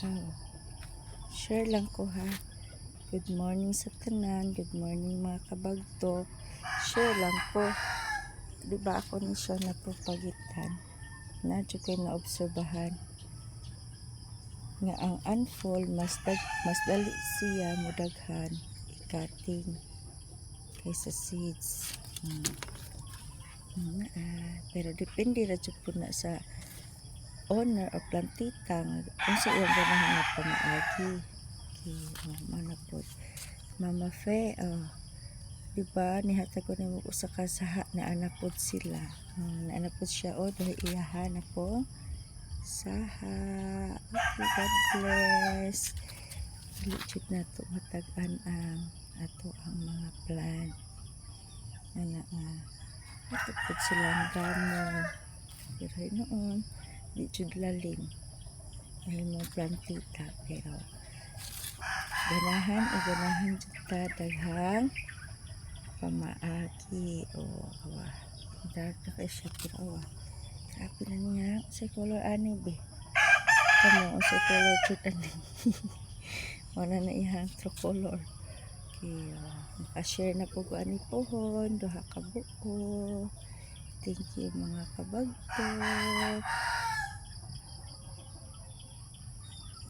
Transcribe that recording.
Oh, share lang ko ha. Good morning sa tanan. Good morning mga kabagto. Share lang ko. Diba ako ni siya napupagitan. Nadyo kayo naobserbahan. Nga ang unfold mas dali siya mudaghan ikating kaysa seeds. Pero depende ra jud po na sa owner o plantita kung sa iyang ganahan nga pamaagi. Okay, mana po. Mama Fe, diba nihatag ko nimo usa ka saha na anak pod sila. Na anak pod siya dahil iyahan na po. Saha. Okay, God bless. Dili jud nato matag-an ang ato ang mga plant. Ana ato pod silang gamon. Pero noon di jud lalim ay mo plantita pero ganahan jud ta daghang pamaagi o dark na kay siya pero grabe na niya sa color ani be kamo sa color jud ani wala na iyang true color okay naka-share na po ko ani pohon duha ka buo. Thank you mga kabagto.